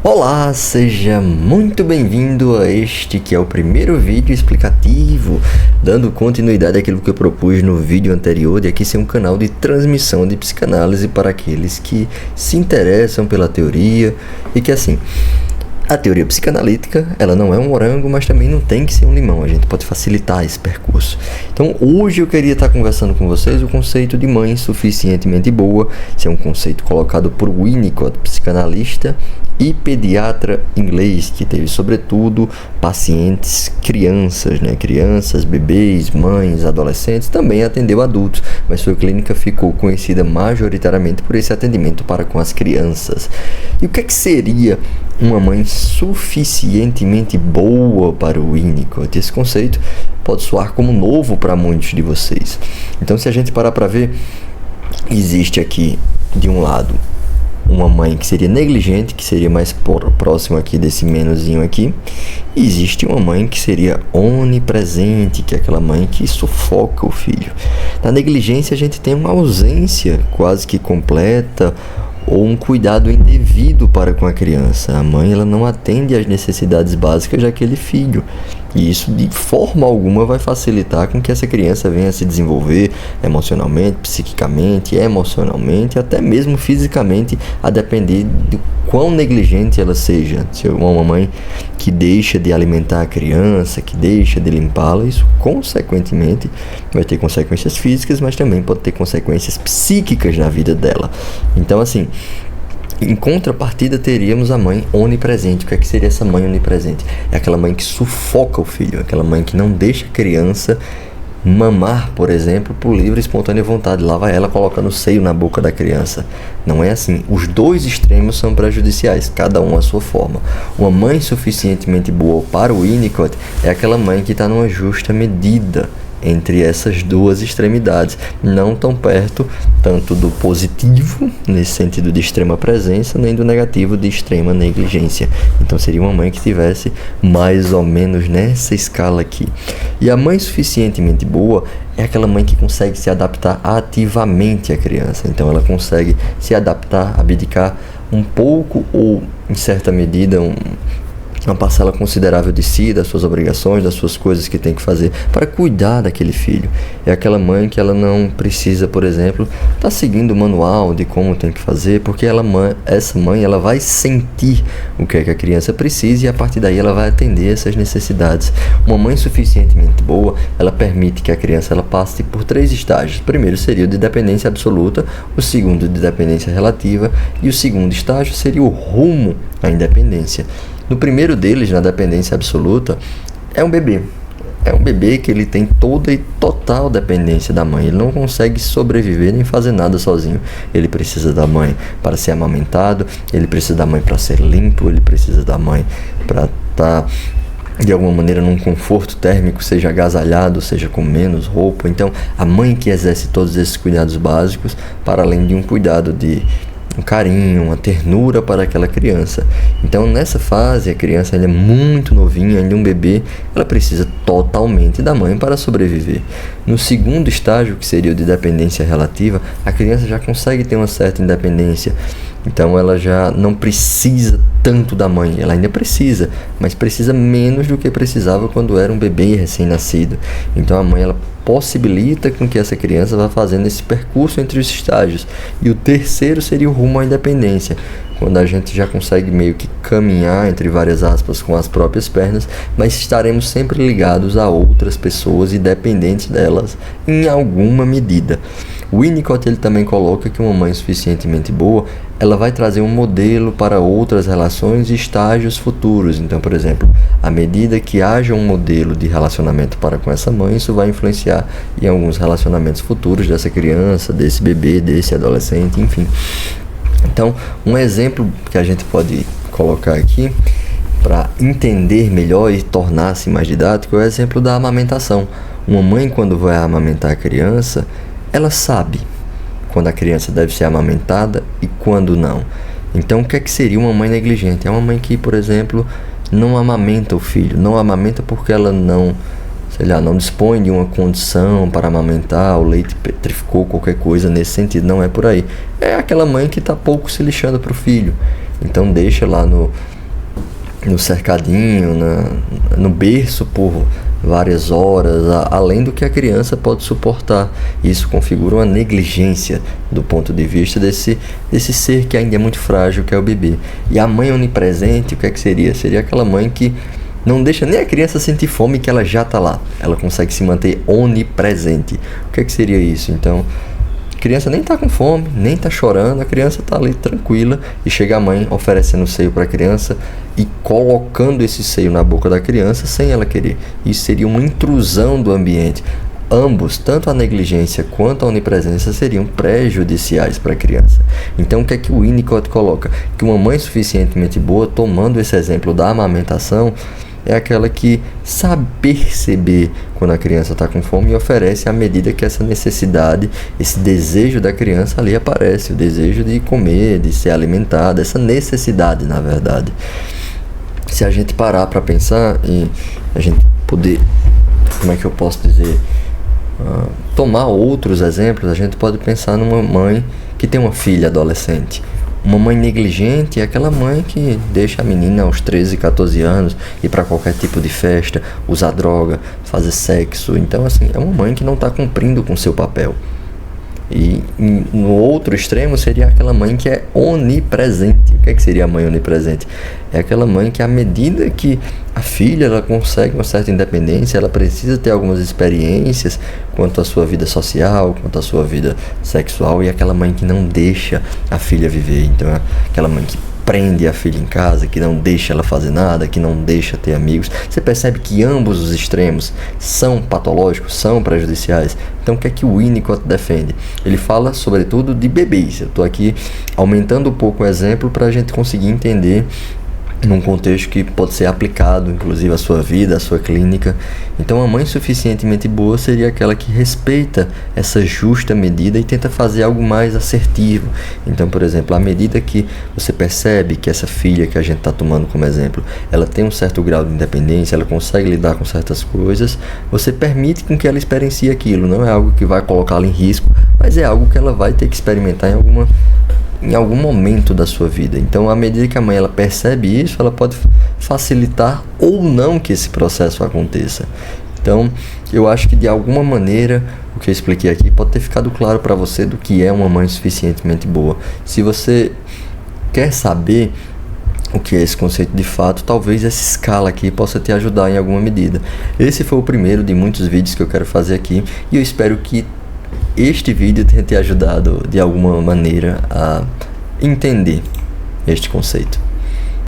Olá, seja muito bem-vindo a este que é o primeiro vídeo explicativo, dando continuidade àquilo que eu propus no vídeo anterior, de aqui ser um canal de transmissão de psicanálise para aqueles que se interessam pela teoria e que assim... A teoria psicanalítica, ela não é um morango, mas também não tem que ser um limão. A gente pode facilitar esse percurso. Então, hoje eu queria estar conversando com vocês o conceito de mãe suficientemente boa. Esse é um conceito colocado por Winnicott, psicanalista e pediatra inglês, que teve, sobretudo, pacientes crianças, crianças, bebês, mães, adolescentes, também atendeu adultos, mas sua clínica ficou conhecida majoritariamente por esse atendimento para com as crianças. E o que seria uma mãe suficientemente boa para o Winnicott? Esse conceito pode soar como novo para muitos de vocês. Então, se a gente parar para ver, existe aqui, de um lado, uma mãe que seria negligente, que seria mais próximo aqui desse menuzinho aqui. E existe uma mãe que seria onipresente, que é aquela mãe que sufoca o filho. Na negligência a gente tem uma ausência quase que completa ou um cuidado indevido para com a criança. A mãe, ela não atende às necessidades básicas daquele filho. E isso de forma alguma vai facilitar com que essa criança venha a se desenvolver emocionalmente, psiquicamente, emocionalmente, até mesmo fisicamente, a depender do quão negligente ela seja. Se é uma mamãe que deixa de alimentar a criança, que deixa de limpá-la, isso consequentemente vai ter consequências físicas, mas também pode ter consequências psíquicas na vida dela. Então, assim, em contrapartida, teríamos a mãe onipresente. O que seria essa mãe onipresente? É aquela mãe que sufoca o filho, aquela mãe que não deixa a criança mamar, por exemplo, por livre e espontânea vontade. Lá vai ela colocando o seio na boca da criança. Não é assim. Os dois extremos são prejudiciais, cada um à sua forma. Uma mãe suficientemente boa para o Winnicott é aquela mãe que está numa justa medida entre essas duas extremidades, não tão perto tanto do positivo, nesse sentido de extrema presença, nem do negativo de extrema negligência. Então seria uma mãe que tivesse mais ou menos nessa escala aqui. E a mãe suficientemente boa é aquela mãe que consegue se adaptar ativamente à criança. Então ela consegue se adaptar, abdicar um pouco ou, em certa medida, uma parcela considerável de si, das suas obrigações, das suas coisas que tem que fazer para cuidar daquele filho. É aquela mãe que ela não precisa, por exemplo, estar seguindo o manual de como tem que fazer, porque essa mãe ela vai sentir o que é que a criança precisa e a partir daí ela vai atender essas necessidades. Uma mãe suficientemente boa, ela permite que a criança ela passe por 3 estágios. O primeiro seria o de dependência absoluta, o segundo de dependência relativa e o segundo estágio seria o rumo à independência. No primeiro deles, na dependência absoluta, é um bebê. É um bebê que ele tem toda e total dependência da mãe. Ele não consegue sobreviver nem fazer nada sozinho. Ele precisa da mãe para ser amamentado, ele precisa da mãe para ser limpo, ele precisa da mãe para estar de alguma maneira num conforto térmico, seja agasalhado, seja com menos roupa. Então, a mãe que exerce todos esses cuidados básicos, para além de um cuidado de um carinho, uma ternura para aquela criança. Então, nessa fase, a criança ainda é muito novinha, ainda um bebê, ela precisa totalmente da mãe para sobreviver. No segundo estágio, que seria o de dependência relativa, a criança já consegue ter uma certa independência. Então, ela já não precisa tanto da mãe. Ela ainda precisa, mas precisa menos do que precisava quando era um bebê recém-nascido. Então, a mãe, ela possibilita com que essa criança vá fazendo esse percurso entre os estágios. E o terceiro seria o rumo à independência, quando a gente já consegue meio que caminhar, entre várias aspas, com as próprias pernas, mas estaremos sempre ligados a outras pessoas e dependentes delas em alguma medida. O Winnicott ele também coloca que uma mãe suficientemente boa, ela vai trazer um modelo para outras relações e estágios futuros. Então, por exemplo, à medida que haja um modelo de relacionamento para com essa mãe, isso vai influenciar em alguns relacionamentos futuros dessa criança, desse bebê, desse adolescente, enfim. Então, um exemplo que a gente pode colocar aqui para entender melhor e tornar-se mais didático é o exemplo da amamentação. Uma mãe, quando vai amamentar a criança, ela sabe quando a criança deve ser amamentada e quando não. Então, o que seria uma mãe negligente? É uma mãe que, por exemplo, não amamenta o filho, não amamenta porque ela não dispõe de uma condição para amamentar, o leite petrificou, qualquer coisa nesse sentido, não é por aí. É aquela mãe que está pouco se lixando para o filho. Então deixa lá no cercadinho, no berço por várias horas, além do que a criança pode suportar. Isso configura uma negligência do ponto de vista desse ser que ainda é muito frágil, que é o bebê. E a mãe onipresente, o que é que seria? Seria aquela mãe que não deixa nem a criança sentir fome, que ela já está lá. Ela consegue se manter onipresente. O que é que seria isso? Então, a criança nem está com fome, nem está chorando, a criança está ali tranquila e chega a mãe oferecendo seio para a criança e colocando esse seio na boca da criança sem ela querer. Isso seria uma intrusão do ambiente. Ambos, tanto a negligência quanto a onipresença, seriam prejudiciais para a criança. Então, o que é que o Winnicott coloca? Que uma mãe suficientemente boa, tomando esse exemplo da amamentação, é aquela que sabe perceber quando a criança está com fome e oferece à medida que essa necessidade, esse desejo da criança ali aparece, o desejo de comer, de ser alimentada, essa necessidade, na verdade. Se a gente parar para pensar e a gente poder, como é que eu posso dizer, tomar outros exemplos, a gente pode pensar numa mãe que tem uma filha adolescente. Uma mãe negligente é aquela mãe que deixa a menina aos 13, 14 anos ir para qualquer tipo de festa, usar droga, fazer sexo. Então, assim, é uma mãe que não está cumprindo com seu papel. E no outro extremo seria aquela mãe que é onipresente. O que é que seria a mãe onipresente? É aquela mãe que, à medida que a filha ela consegue uma certa independência, ela precisa ter algumas experiências quanto à sua vida social, quanto à sua vida sexual, e é aquela mãe que não deixa a filha viver. Então é aquela mãe que prende a filha em casa, que não deixa ela fazer nada, que não deixa ter amigos. Você percebe que ambos os extremos são patológicos, são prejudiciais. Então o que é que o Winnicott defende? Ele fala sobretudo de bebês. Eu estou aqui aumentando um pouco o exemplo para a gente conseguir entender num contexto que pode ser aplicado, inclusive, à sua vida, à sua clínica. Então, a mãe suficientemente boa seria aquela que respeita essa justa medida e tenta fazer algo mais assertivo. Então, por exemplo, à medida que você percebe que essa filha que a gente está tomando como exemplo, ela tem um certo grau de independência, ela consegue lidar com certas coisas, você permite com que ela experiencie aquilo. Não é algo que vai colocá-la em risco, mas é algo que ela vai ter que experimentar em algum momento da sua vida. Então, à medida que a mãe ela percebe isso, ela pode facilitar ou não que esse processo aconteça. Então, eu acho que de alguma maneira o que eu expliquei aqui pode ter ficado claro para você do que é uma mãe suficientemente boa. Se você quer saber o que é esse conceito de fato, talvez essa escala aqui possa te ajudar em alguma medida. Esse foi o primeiro de muitos vídeos que eu quero fazer aqui e eu espero que este vídeo tenha te ajudado de alguma maneira a entender este conceito.